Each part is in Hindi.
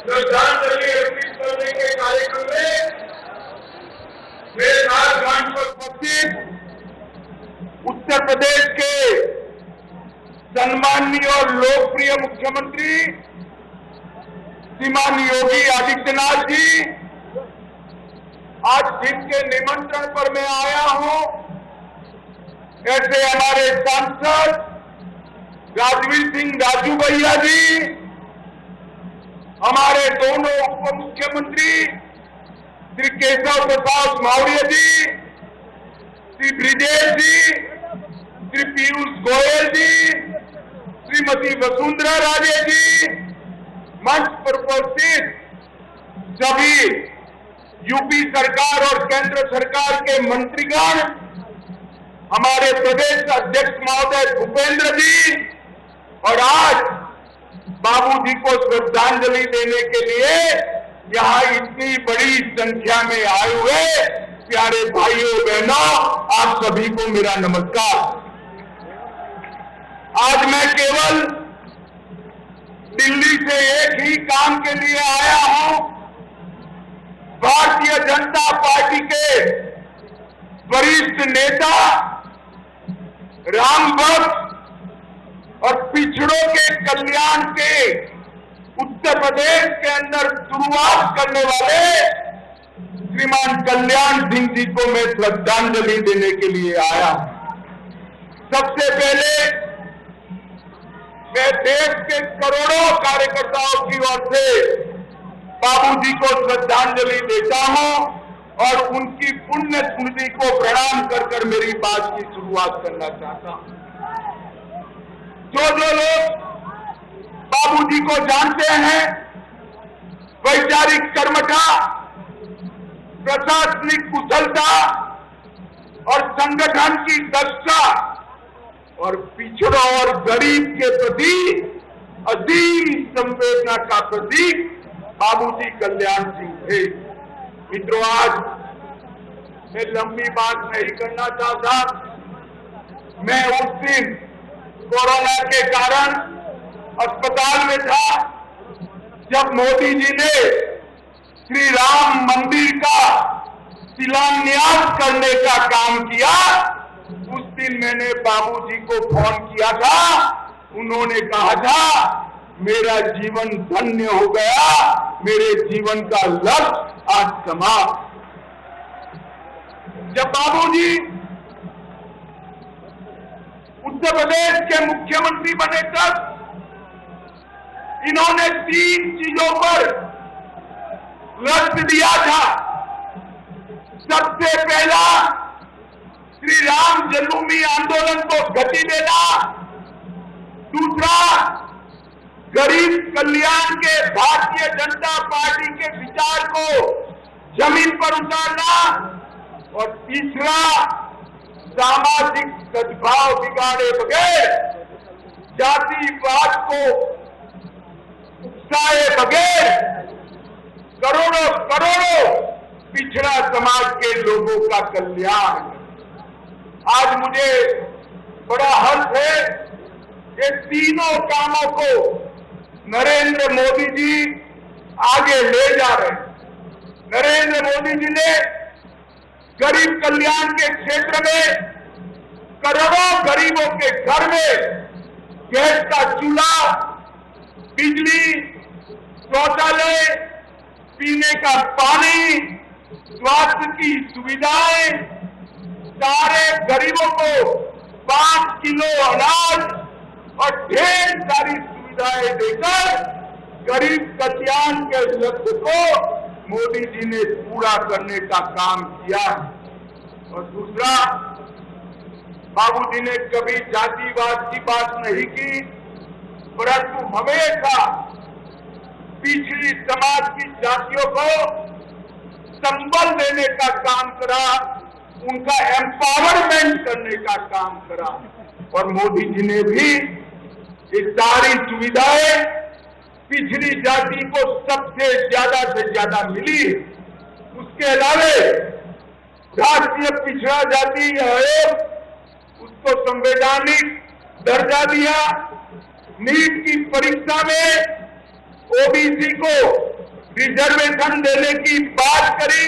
श्रद्धांजलि अर्पित करने के कार्यक्रम में मेरे साथ मंच पर उपस्थित उत्तर प्रदेश के सम्माननीय और लोकप्रिय मुख्यमंत्री श्रीमान योगी आदित्यनाथ जी, आज जिनके निमंत्रण पर मैं आया हूं, ऐसे हमारे सांसद राजवीर सिंह राजू भैया जी, हमारे दोनों उप मुख्यमंत्री श्री केशव प्रसाद मौर्य जी, श्री ब्रिजेश जी, श्री पीयूष गोयल जी, श्रीमती वसुंधरा राजे जी, मंच पर उपस्थित सभी यूपी सरकार और केंद्र सरकार के मंत्रीगण, हमारे प्रदेश अध्यक्ष महोदय भूपेंद्र जी, और आज बाबूजी को श्रद्धांजलि देने के लिए यहाँ इतनी बड़ी संख्या में आए हुए प्यारे भाइयों बहनों, आप सभी को मेरा नमस्कार। आज मैं केवल दिल्ली से एक ही काम के लिए आया हूं। भारतीय जनता पार्टी के वरिष्ठ नेता राम भक्त और पिछड़ों के कल्याण के उत्तर प्रदेश के अंदर शुरुआत करने वाले श्रीमान कल्याण सिंह जी को मैं श्रद्धांजलि देने के लिए आया। सबसे पहले मैं देश के करोड़ों कार्यकर्ताओं की ओर से बाबूजी को श्रद्धांजलि देता हूं और उनकी पुण्य स्मृति को प्रणाम कर मेरी बात की शुरुआत करना चाहता हूं। जो लोग बाबूजी को जानते हैं, वैचारिक कर्मठा, प्रशासनिक कुशलता और संगठन की दक्षता और पिछड़ों और गरीब के प्रति असीम संवेदना का प्रतीक बाबूजी कल्याण सिंह थे। मित्रों, आज मैं लंबी बात नहीं करना चाहता। मैं उस दिन कोरोना के कारण अस्पताल में था, जब मोदी जी ने श्री राम मंदिर का शिलान्यास करने का काम किया। उस दिन मैंने बाबूजी को फोन किया था। उन्होंने कहा था, मेरा जीवन धन्य हो गया, मेरे जीवन का लक्ष्य आज समाप्त। जब बाबूजी उत्तर प्रदेश के मुख्यमंत्री बने तब इन्होंने 3 चीजों पर लक्ष्य दिया था। सबसे पहला, श्री राम जन्मभूमि आंदोलन को गति देना। दूसरा, गरीब कल्याण के भारतीय जनता पार्टी के विचार को जमीन पर उतारना। और तीसरा, सामाजिक सद्भाव बिगाड़े बगैर, जातिवाद को उकसाए बगैर करोड़ों करोड़ों पिछड़ा समाज के लोगों का कल्याण। आज मुझे बड़ा हर्ष है, ये तीनों कामों को नरेंद्र मोदी जी आगे ले जा रहे हैं। नरेंद्र मोदी जी ने गरीब कल्याण के क्षेत्र में करोड़ों गरीबों के घर में गैस का चूल्हा, बिजली, शौचालय, पीने का पानी, स्वास्थ्य की सुविधाएं, सारे गरीबों को 5 किलो अनाज और ढेर सारी सुविधाएं देकर गरीब कल्याण के लक्ष्य को मोदी जी ने पूरा करने का काम किया है। और दूसरा, बाबूजी ने कभी जातिवाद की बात नहीं की, परंतु हमेशा पिछड़ी समाज की जातियों को संबल देने का काम करा, उनका एम्पावरमेंट करने का काम करा। और मोदी जी ने भी ये सारी सुविधाएं पिछड़ी जाति को सबसे ज्यादा से ज्यादा मिली। उसके अलावा राष्ट्रीय पिछड़ा जाति आयोग उसको संवैधानिक दर्जा दिया। नीट की परीक्षा में ओबीसी को रिजर्वेशन देने की बात करी,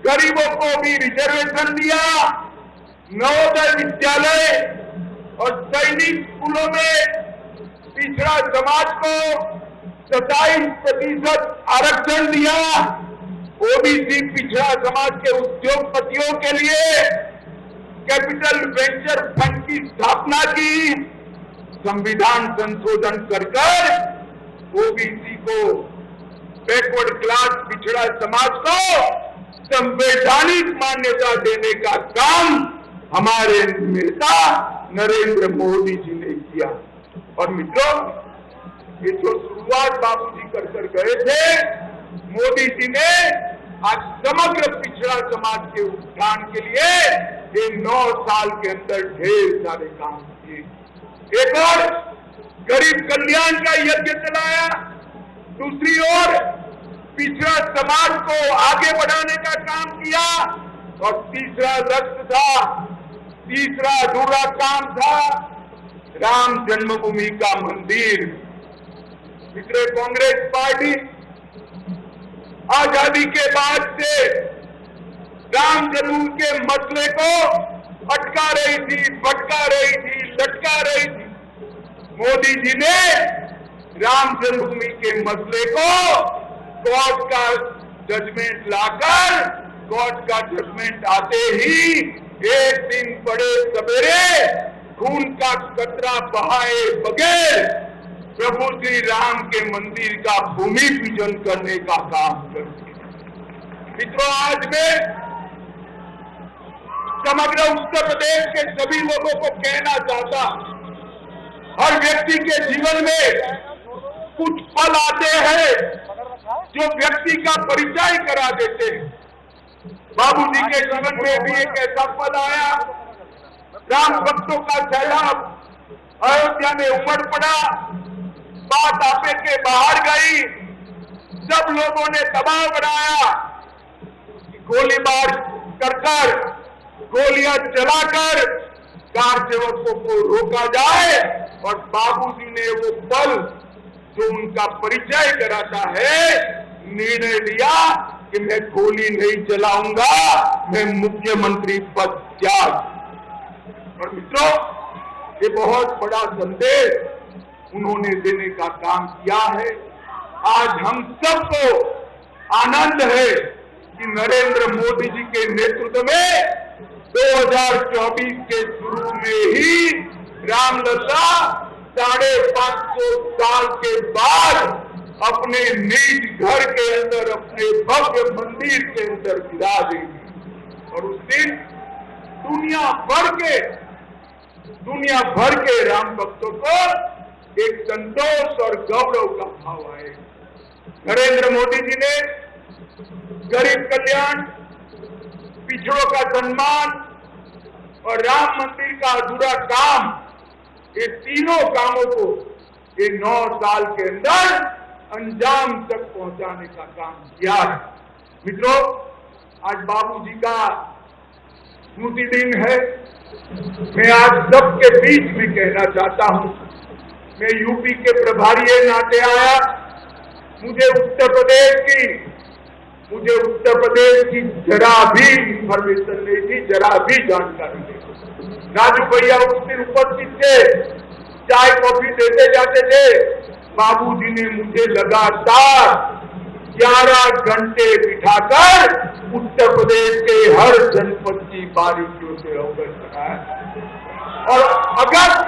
गरीबों को भी रिजर्वेशन दिया, नवोदय विद्यालय और सैनिक स्कूलों में पिछड़ा समाज को 27% आरक्षण दिया, ओबीसी पिछड़ा समाज के उद्योगपतियों के लिए कैपिटल वेंचर फंड की स्थापना की, संविधान संशोधन कर ओबीसी को, बैकवर्ड क्लास पिछड़ा समाज को संवैधानिक मान्यता देने का काम हमारे नेता नरेंद्र मोदी जी ने किया। और मित्रों, ये जो शुरुआत बाबूजी कर गए थे, मोदी जी ने आज समग्र पिछड़ा समाज के उत्थान के लिए ये 9 साल के अंदर ढेर सारे काम किए। एक और गरीब कल्याण का यज्ञ चलाया, दूसरी ओर पिछड़ा समाज को आगे बढ़ाने का काम किया, और तीसरा लक्ष्य था, तीसरा अधूरा काम था राम जन्मभूमि का मंदिर। पिछले कांग्रेस पार्टी आजादी के बाद से राम जन्मभूमि के मसले को अटका रही थी, भटका रही थी, लटका रही थी। मोदी जी ने राम जन्मभूमि के मसले को कोर्ट का जजमेंट लाकर, कोर्ट का जजमेंट आते ही एक दिन बड़े सवेरे खून का कतरा बहाए बगैर प्रभु श्री राम के मंदिर का भूमि पूजन करने का काम कर दिया। मित्रों, आज मैं समग्र उत्तर प्रदेश के सभी लोगों को कहना चाहता, हर व्यक्ति के जीवन में कुछ पल आते हैं जो व्यक्ति का परिचय करा देते हैं। बाबूजी के जीवन में भी एक ऐसा पल आया, राम भक्तों का सैलाब अयोध्या में उमड़ पड़ा, बात आपे के बाहर गई, सब लोगों ने दबाव बनाया कि गोलीबार कर गोलियां चलाकर कार सेवकों को रोका जाए, और बाबूजी ने वो पल जो उनका परिचय कराता है, निर्णय लिया कि मैं गोली नहीं चलाऊंगा, मैं मुख्यमंत्री पद त्याग। और मित्रों, ये बहुत बड़ा संदेश उन्होंने देने का काम किया है। आज हम सबको आनंद है कि नरेंद्र मोदी जी के नेतृत्व में 2024 के शुरू में ही रामलला 550 साल के बाद अपने निज घर के अंदर, अपने भव्य मंदिर के अंदर विराजेंगे। और उस दिन दुनिया भर के राम भक्तों को एक संतोष और गौरव का भाव आएगा। नरेंद्र मोदी जी ने गरीब कल्याण, पिछड़ों का सम्मान और राम मंदिर का अधूरा काम, ये तीनों कामों को ये 9 साल के अंदर अंजाम तक पहुंचाने का काम किया है। मित्रों, आज बाबूजी का स्मृति दिन है। मैं आज सबके बीच में कहना चाहता हूं, मैं यूपी के प्रभारी के नाते आया, मुझे उत्तर प्रदेश की जरा भी इंफॉर्मेशन नहीं थी, जरा भी जानकारी नहीं। राजू भैया उस दिन उपस्थित थे, चाय कॉफी देते जाते थे। बाबूजी ने मुझे लगातार 11 घंटे बिठाकर उत्तर प्रदेश के हर जनपद की बारीकियों से अवगत कराया। और अगस्त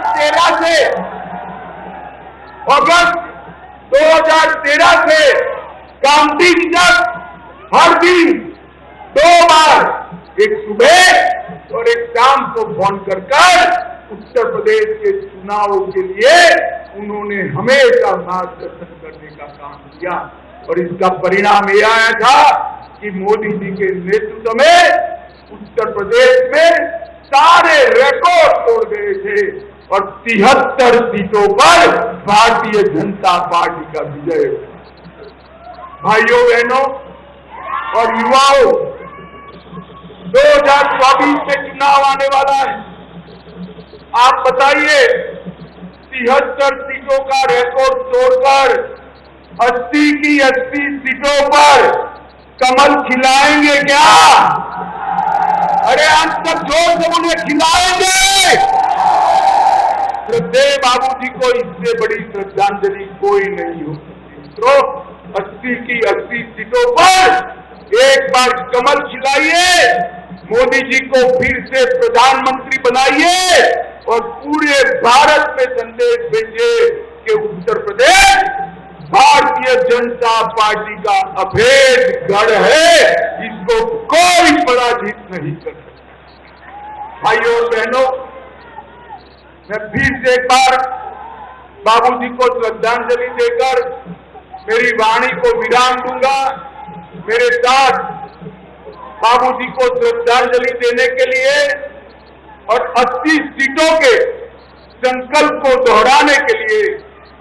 2013 से काउंटिंग तक हर दिन 2 बार, एक सुबह और एक शाम को फोन कर उत्तर प्रदेश के चुनावों के लिए उन्होंने हमेशा मार्गदर्शन करने का काम किया। और इसका परिणाम यह आया था कि मोदी जी के नेतृत्व में उत्तर प्रदेश में सारे रिकॉर्ड तोड़ गए थे, और 73 सीटों पर भारतीय जनता पार्टी का विजय। भाइयों बहनों और युवाओं, 2024 में चुनाव आने वाला है। आप बताइए, 73 सीटों का रिकॉर्ड तोड़कर 80 की 80 सीटों पर कमल खिलाएंगे क्या? अरे अंत तक जोर से उन्हें खिलाएंगे। श्रद्धेय बाबूजी को इससे बड़ी श्रद्धांजलि कोई नहीं हो सकती। मित्रों, 80 की 80 सीटों पर एक बार कमल खिलाइए, मोदी जी को फिर से प्रधानमंत्री बनाइए और पूरे भारत में संदेश भेजिए कि उत्तर प्रदेश भारतीय जनता पार्टी का अभेद गढ़ है, इसको कोई पराजित नहीं कर सकता। भाइयों और बहनों, मैं फिर से एक बार बाबूजी को श्रद्धांजलि देकर मेरी वाणी को विराम दूंगा। मेरे साथ बाबूजी को श्रद्धांजलि देने के लिए और 80 सीटों के संकल्प को दोहराने के लिए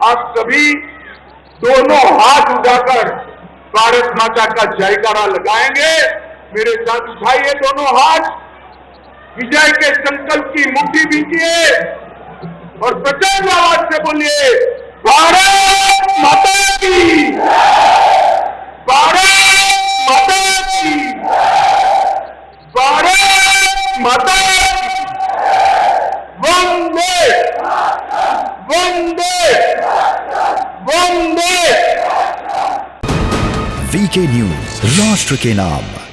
आप सभी दोनों हाथ उठाकर भारत माता का जयकारा लगाएंगे। मेरे साथ उठाइए दोनों हाथ, विजय के संकल्प की मुट्ठी बीजिए और प्रचंड आवाज से बोलिए, भारत माता की, भारत माता की, भारत माता की, वंदे वंदे वंदे। वीके न्यूज, राष्ट्र के नाम।